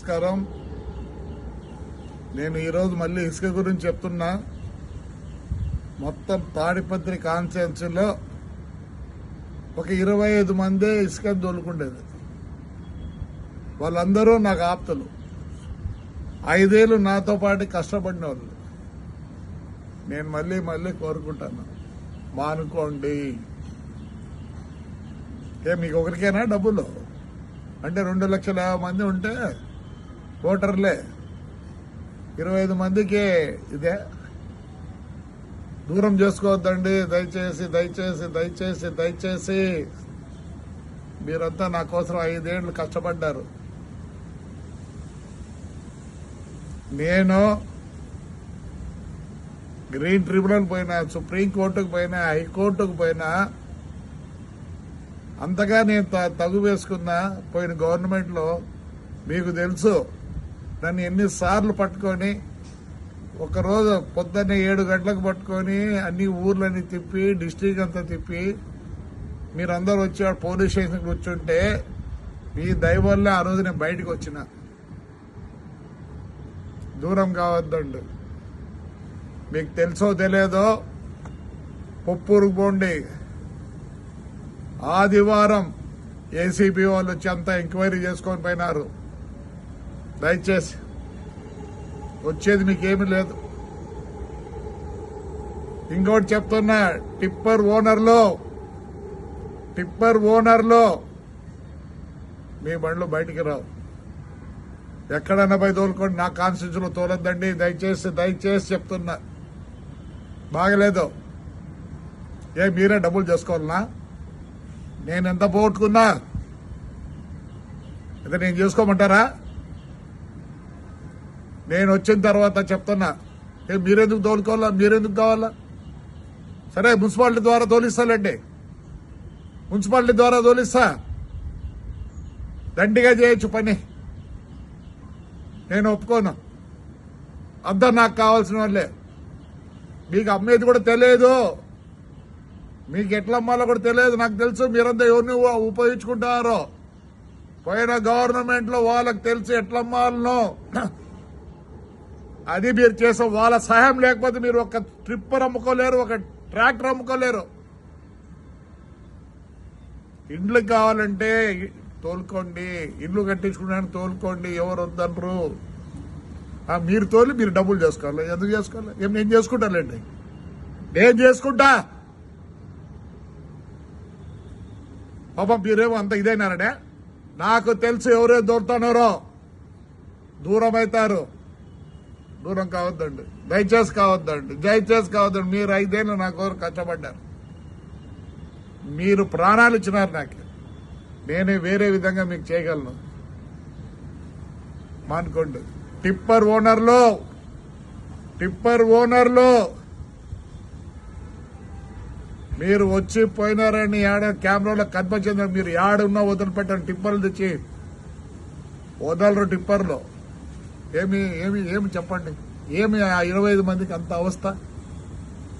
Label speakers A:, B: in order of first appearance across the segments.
A: నమస్కారం. నేను ఈరోజు మళ్ళీ ఇసుక గురించి చెప్తున్నా. మొత్తం తాడిపత్రి కాన్స్టిట్యున్సీలో ఒక 25 మందే ఇసుక దొలుకుండేది. వాళ్ళందరూ నాకు ఆప్తులు. 5 ఏళ్ళు నాతో పాటు కష్టపడిన వాళ్ళు. నేను మళ్ళీ కోరుకుంటాను, మానుకోండి. మీకు ఒకరికైనా డబ్బులు అంటే 2,50,000 మంది ఉంటే ఓటర్లే, 25 మందికి ఇదే. దూరం చేసుకోవద్దండి. దయచేసి మీరంతా నా కోసం 5 ఏళ్ళు కష్టపడ్డారు. నేను గ్రీన్ ట్రిబ్యునల్ పోయినా, సుప్రీంకోర్టుకు పోయినా, హైకోర్టుకు పోయినా, అంతగా నేను తగు వేసుకున్నా. పోయిన గవర్నమెంట్లో మీకు తెలుసు, నన్ను ఎన్నిసార్లు పట్టుకొని, ఒకరోజు పొద్దున్నే 7 గంటలకు పట్టుకొని అన్ని ఊర్లన్నీ తిప్పి, డిస్ట్రిక్ట్ అంతా తిప్పి, మీరందరూ వచ్చి పోలీస్ స్టేషన్కి కూర్చుంటే మీ దయ వల్ల ఆ రోజు నేను బయటకు వచ్చిన. దూరం కావద్దండి. మీకు తెలుసో తెలియదో, పొప్పూరుకు పోండి. ఆదివారం ఏసీబీ వాళ్ళు వచ్చి అంతా ఎంక్వైరీ చేసుకొని పోయినారు. దయచేసి వచ్చేది మీకేమీ లేదు. ఇంకోటి చెప్తున్నా, టిప్పర్ ఓనర్లో మీ బండ్లు బయటికి రావు. ఎక్కడన్నా పోయి తోలుకోండి, నా కాన్స్టిట్యూన్సీలో తోలొద్దండి. దయచేసి చెప్తున్నా. బాగలేదు. మీరే డబ్బులు చేసుకోవాలనా? నేను ఎంత పోగొట్టుకున్నా అయితే నేను చేసుకోమంటారా? నేను వచ్చిన తర్వాత చెప్తున్నా, మీరెందుకు తోలుకోవాలా? మీరెందుకు కావాలా? సరే, మున్సిపాలిటీ ద్వారా తోలిస్తానండి. మున్సిపాలిటీ ద్వారా తోలిస్తా. దండిగా చేయొచ్చు పని. నేను ఒప్పుకోను. అందరు నాకు కావాల్సిన వాళ్ళే. మీకు అమ్మేది కూడా తెలియదు, మీకు ఎట్లా అమ్మాలో కూడా తెలియదు. నాకు తెలుసు మీరంతా ఎవరిని ఉపయోగించుకుంటారో. పోయిన గవర్నమెంట్ లో వాళ్ళకి తెలుసు ఎట్లా అమ్మాలనో. అది మీరు చేసే వాళ్ళ సహాయం లేకపోతే మీరు ఒక ట్రిప్పర్ అమ్ముకోలేరు, ఒక ట్రాక్టర్ అమ్ముకోలేరు. ఇండ్లు కావాలంటే తోలుకోండి, ఇండ్లు కట్టించుకున్నాను తోలుకోండి, ఎవరు వద్దనరు. మీరు తోలి మీరు డబ్బులు చేసుకోవాలి. ఎందుకు చేసుకోవాలి? నేను చేసుకుంటానండి, నేను చేసుకుంటా. పాపం మీరేమో అంత ఇదైనారనే. నాకు తెలుసు ఎవరే దొరుకుతున్నారో. దూరం అవుతారు. దూరం కావద్దండి. దయచేసి కావద్దండి. మీరు 5 ఏళ్ళు నా కోసం కష్టపడ్డారు. మీరు ప్రాణాలు ఇచ్చినారు నాకు. నేనే వేరే విధంగా మీకు చేయగలను. మానుకోండి. టిప్పర్ ఓనర్లో మీరు వచ్చి పోయినారని కెమెరాలో కనిపించింది. మీరు యాడున్నా వదిలిపెట్టండి. టిప్పర్లు తెచ్చి వదలరు. టిప్పర్లో ఏమి చెప్పండి. ఏమి ఆ 25 మందికి అంత అవస్థ?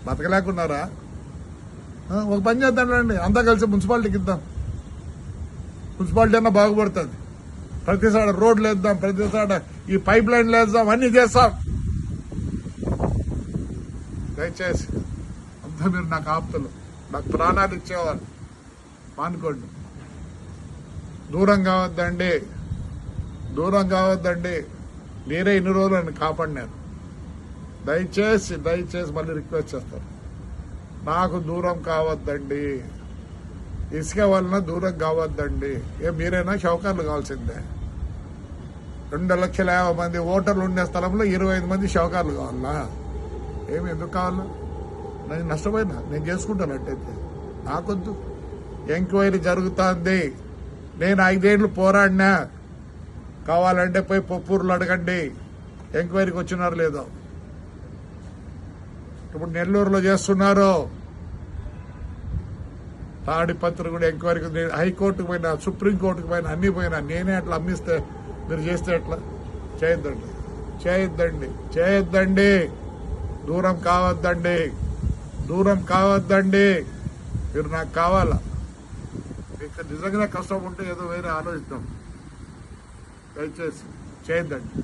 A: బతకలేకున్నారా? ఒక పని చేద్దాండి, అంతా కలిసి మున్సిపాలిటీకి ఇద్దాం. మున్సిపాలిటీ అన్నా బాగుపడుతుంది. ప్రతిసారి రోడ్లు వేద్దాం, ప్రతిసారి ఈ పైప్ లైన్లు వేద్దాం, అన్ని చేస్తాం. దయచేసి అంతా మీరు నాకు ఆప్తులు, నాకు ప్రాణాలు ఇచ్చేవారు. మానుకోండి. దూరం కావద్దండి. మీరే ఇన్ని రోజులు నన్ను కాపాడినారు. దయచేసి మళ్ళీ రిక్వెస్ట్ చేస్తారు, నాకు దూరం కావద్దండి. ఇసుక వలన దూరం కావద్దండి. మీరైనా షౌకర్లు కావాల్సిందే. 2,50,000 మంది ఓటర్లు ఉండే స్థలంలో 25 మంది షౌకర్లు కావాలా? ఎందుకు కావాలా? నేను నష్టపోయినా, నేను చేసుకుంటాను. అట్టయితే నాకొద్దు. ఎంక్వైరీ జరుగుతుంది. నేను 5 ఏళ్ళు పోరాడినా. కావాలంటే పోయి పొప్పూరులో అడగండి, ఎంక్వైరీకి వచ్చినారు లేదో. ఇప్పుడు నెల్లూరులో చేస్తున్నారు. తాడిపత్రి కూడా ఎంక్వైరీకి, హైకోర్టుకు పోయినా, సుప్రీంకోర్టుకు పోయినా, అన్ని పోయినా. నేనే అట్లా అమ్మిస్తే మీరు చేస్తే ఎట్లా? చేయొద్దండి. దూరం కావద్దండి. మీరు నాకు కావాలా? మీకు నిజంగా కష్టం ఉంటే ఏదో వేరే ఆలోచిద్దాం. దయచేసి చేయొద్దండి.